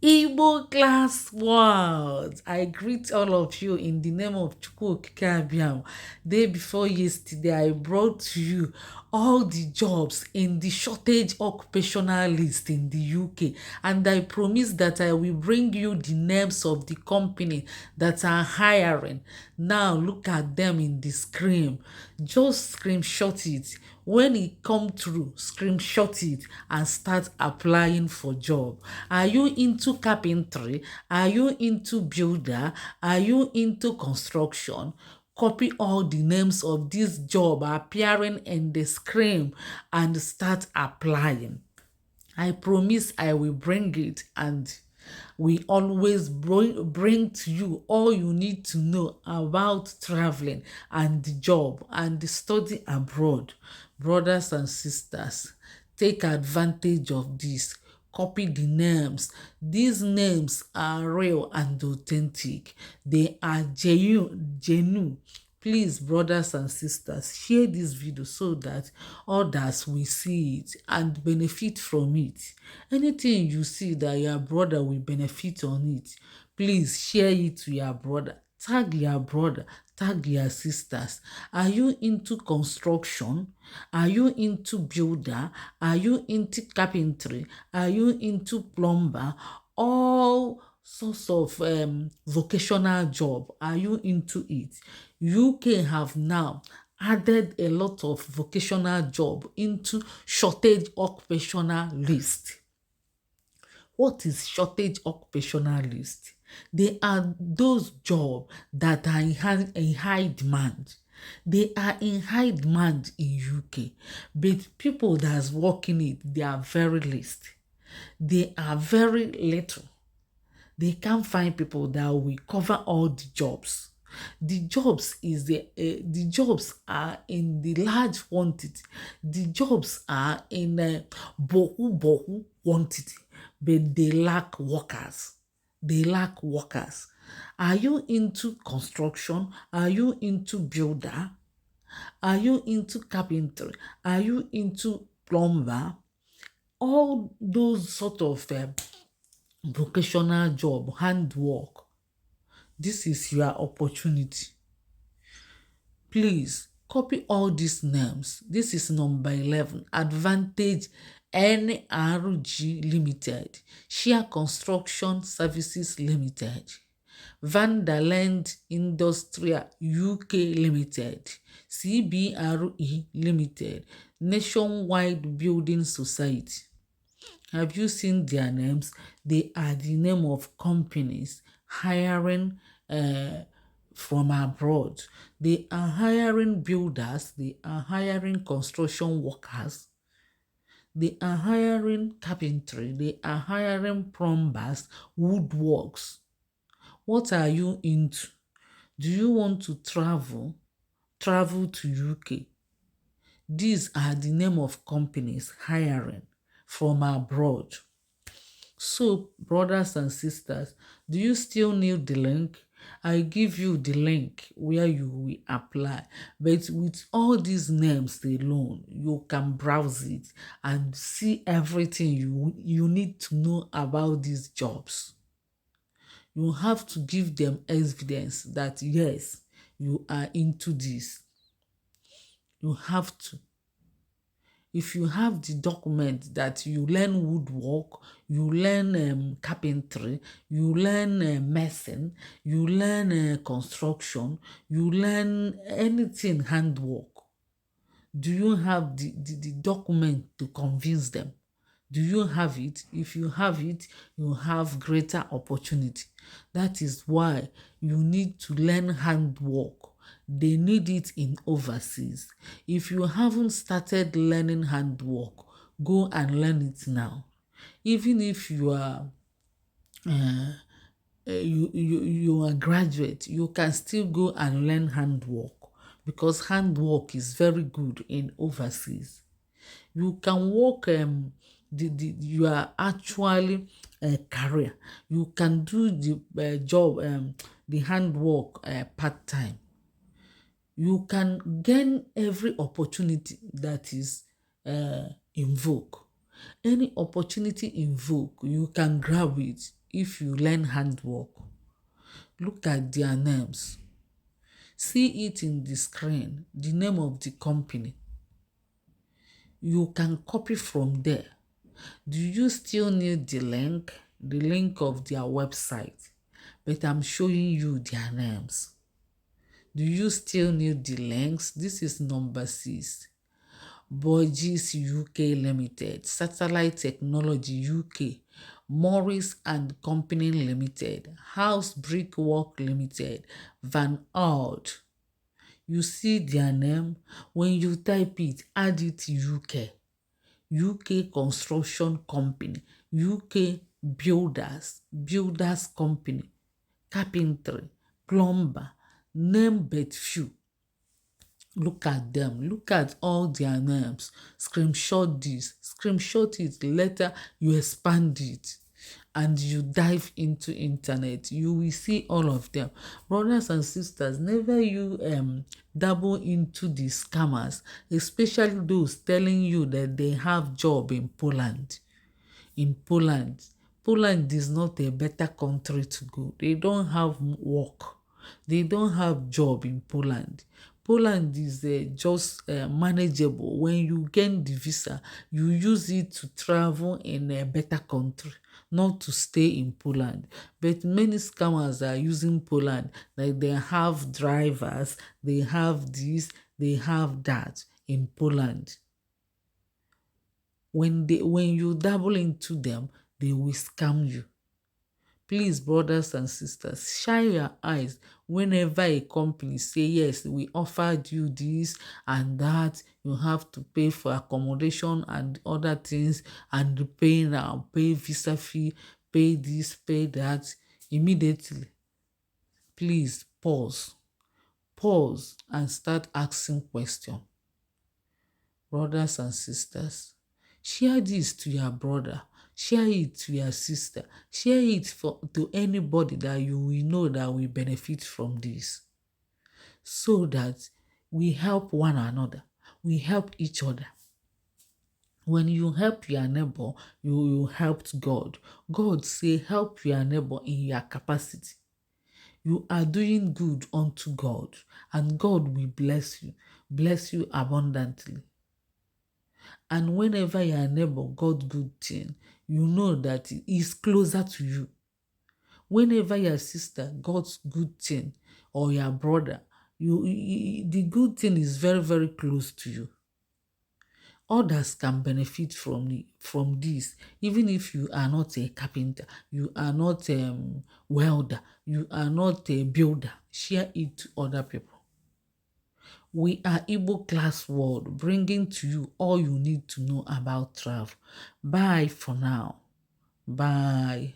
Igbo class world. I greet all of you in the name of Chukwuokike Abiam. Day before yesterday, I brought to you all the jobs in the shortage occupational list in the UK, and I promise that I will bring you the names of the company that are hiring. Now look at them in the screen. Just screenshot it. When it come through, screenshot it and start applying for job. Are you into carpentry? Are you into builder? Are you into construction? Copy all the names of this job appearing in the screen and start applying. I promise I will bring it, and we always bring to you all you need to know about traveling and the job and the study abroad. Brothers and sisters, take advantage of this. Copy the names. These names are real and authentic. They are genuine. Please, brothers and sisters, share this video so that others will see it and benefit from it. Anything you see that your brother will benefit on it, please share it to your brother. Tag your brother, tag your sisters. Are you into construction? Are you into builder? Are you into carpentry? Are you into plumber? All sorts of vocational job. Are you into it? UK have now added a lot of vocational job into shortage occupational list. What is shortage occupational list? They are those jobs that are in high demand. They are in high demand in UK, but people that's working it, they are very least. They are very little. They can't find people that will cover all the jobs. The jobs are in the large quantity. The jobs are in bohu quantity, but they lack workers. They lack workers. Are you into construction? Are you into builder? Are you into carpentry? Are you into plumber? All those sort of vocational job, handwork. This is your opportunity. Please copy all these names. This is number 11. Advantage NRG Limited, Share Construction Services Limited, Vanderland Industrial UK Limited, CBRE Limited, Nationwide Building Society. Have you seen their names? They are the name of companies hiring from abroad. They are hiring builders, they are hiring construction workers, they are hiring carpentry, they are hiring plumbers, woodworks. What are you into? Do you want to travel? Travel to UK. These are the name of companies hiring from abroad. So, brothers and sisters, do you still need the link? I give you the link where you will apply. But with all these names alone, you can browse it and see everything you need to know about these jobs. You have to give them evidence that yes, you are into this. You have to. If you have the document that you learn woodwork, you learn carpentry, you learn medicine, you learn construction, you learn anything handwork, do you have the document to convince them? Do you have it? If you have it, you have greater opportunity. That is why you need to learn handwork. They need it in overseas. If you haven't started learning handwork, go and learn it now. Even if you are you are graduate, you can still go and learn handwork because handwork is very good in overseas. You can work you are actually a career. You can do the job the handwork part time. You can gain every opportunity that is in vogue. Any opportunity in vogue, you can grab it. if you learn handwork. Look at their names. See it in the screen, the name of the company. You can copy from there. Do you still need the link? The link of their website. But I'm showing you their names. Do you still need the links? This is number 6. Borges UK Limited, Satellite Technology UK, Morris and Company Limited, House Brickwork Limited, Van Oud. You see their name? When you type it, add it to UK Construction Company, UK Builders Company, Carpentry, Plumber, name but few. Look at them. Look at all their names. Screenshot this. Screenshot it. Later, you expand it and you dive into internet. You will see all of them. Brothers and sisters, never you dabble into the scammers, especially those telling you that they have job in Poland. In Poland, Poland is not a better country to go. They don't have work. They don't have job in Poland. Poland is just manageable. When you get the visa, you use it to travel in a better country, not to stay in Poland. But many scammers are using Poland, like they have drivers, they have this, they have that in Poland. When you dabble into them, they will scam you. Please, brothers and sisters, shine your eyes whenever a company say, yes, we offered you this and that, you have to pay for accommodation and other things, and pay now, pay visa fee, pay this, pay that, immediately. Please pause and start asking questions. Brothers and sisters, share this to your brother, share it to your sister, share it to anybody that you will know that will benefit from this, so that we help one another, we help each other. When you help your neighbor, you helped God. God say help your neighbor in your capacity. You are doing good unto God, and God will bless you abundantly. And whenever your neighbor got good thing, you know that he is closer to you. Whenever your sister got good thing, or your brother, the good thing is very, very close to you. Others can benefit from this, even if you are not a carpenter, you are not a welder, you are not a builder. Share it to other people. We are Igbo Class World, bringing to you all you need to know about travel. Bye for now. Bye.